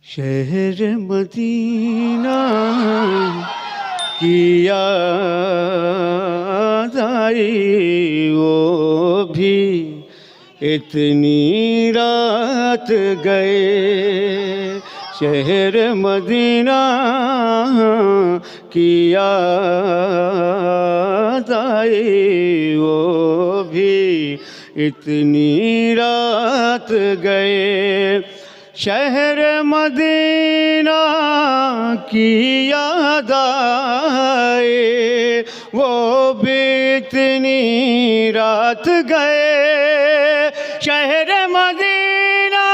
शहर मदीना की याद आई, वो भी इतनी रात गए। शहर मदीना की याद आई, वो भी इतनी रात गए। शहर मदीना की याद आए, वो भी इतनी रात गए। शहर मदीना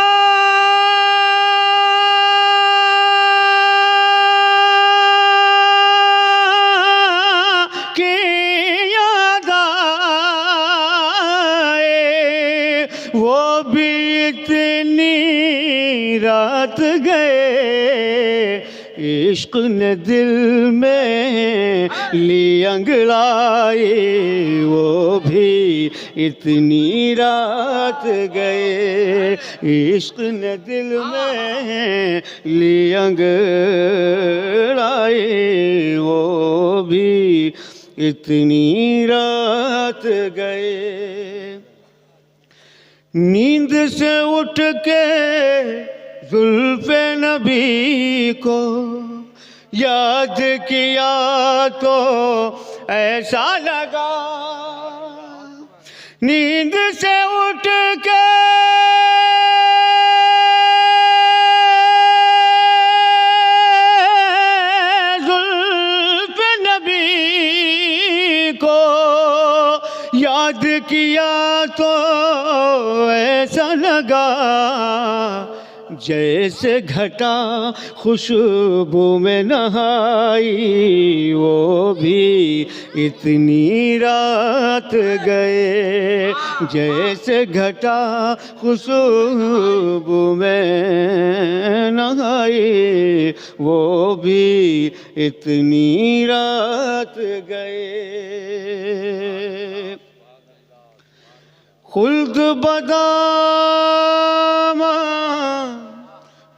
की याद आए, वो भी इतनी रात गए। इश्क ने दिल में ली अंगड़ाई, वो भी इतनी रात गए। इश्क ने दिल में ली अंगड़ाई, वो भी इतनी रात गए। नींद से उठ के जुल्फ़े नबी को याद किया तो ऐसा लगा। नींद से उठ के जुल्फ़े नबी को याद किया तो ऐसा लगा जैसे घटा खुशबू में नहाई, वो भी इतनी रात गए। जैसे घटा खुशबू में नहाई, वो भी इतनी रात गए। खुल्द बदामा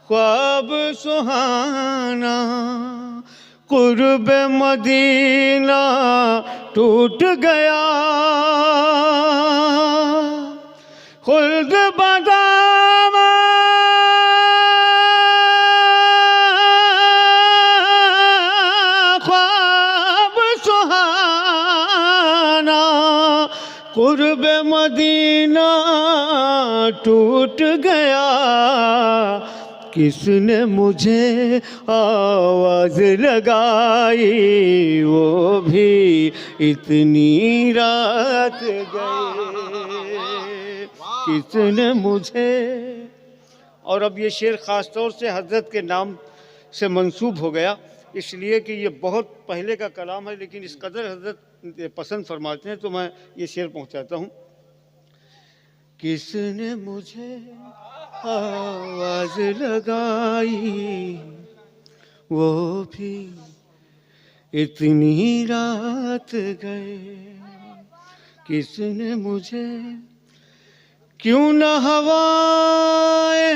ख्वाब सुहाना, कुर्ब मदीना टूट गया। खुल्द बदामा ख्वाब सुहाना, कुर्ब मदीना टूट गया। किसने मुझे आवाज़ लगाई, वो भी इतनी रात गए। किसने मुझे। और अब ये शेर ख़ास तौर से हज़रत के नाम से मंसूब हो गया, इसलिए कि ये बहुत पहले का कलाम है, लेकिन इस कदर हज़रत पसंद फरमाते हैं तो मैं ये शेर पहुंचाता हूँ। किसने मुझे आवाज़ लगाई, वो भी इतनी रात गए। किसने मुझे क्यों न हवाएं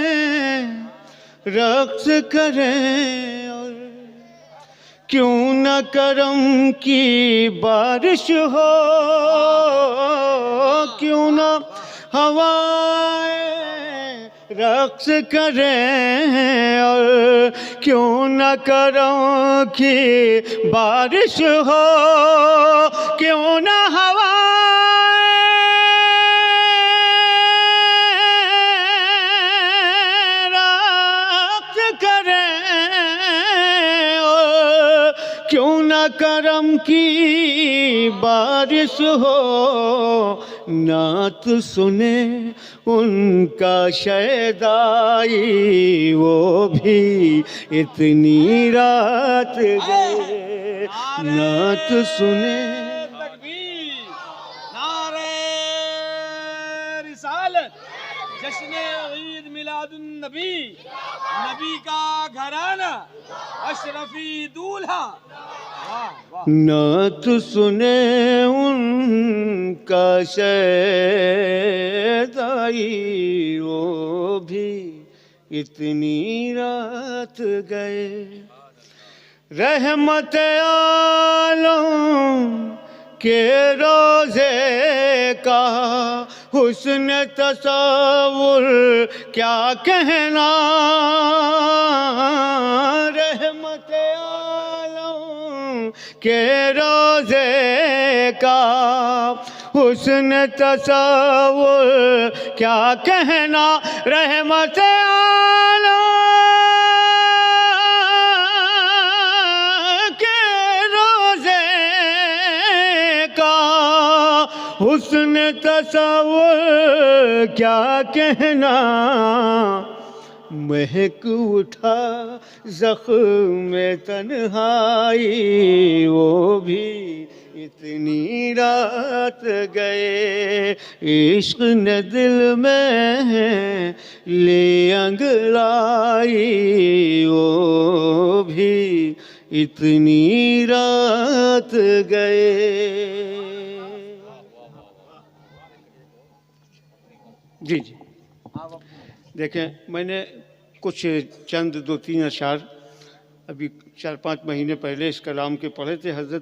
रक़्स करें, और क्यों न करम की बारिश हो। क्यों न हवाएं रक़्स करें, और क्यों न करम की बारिश हो। क्यों न हवाएं रक़्स करें, क्यों न करम की बारिश हो। नात सुने उनका शैदाई, वो भी इतनी रात गए। नात सुने नारे रिसालत, जश्न ईद मिलादुन नबी, नबी का घराना, अशरफी दूल्हा। वाह वाह। नात सुने उनका शैदाई, वो भी इतनी रात गए। रहमत आलम के रोज़े का हुस्न तसव्वुर क्या कहना। रहमत आलम के रोज़े का हुस्न तसव्वुर क्या कहना। रहमत आलम हुस्न तसव्वुर क्या कहना। महक उठा ज़ख्म तन्हाई, वो भी इतनी रात गए। इश्क ने दिल में ले अंगड़ाई, वो भी इतनी रात गए। जी जी, देखें, मैंने कुछ चंद 2-3 अशार अभी 4-5 महीने पहले इस कलाम के पढ़े थे। हज़रत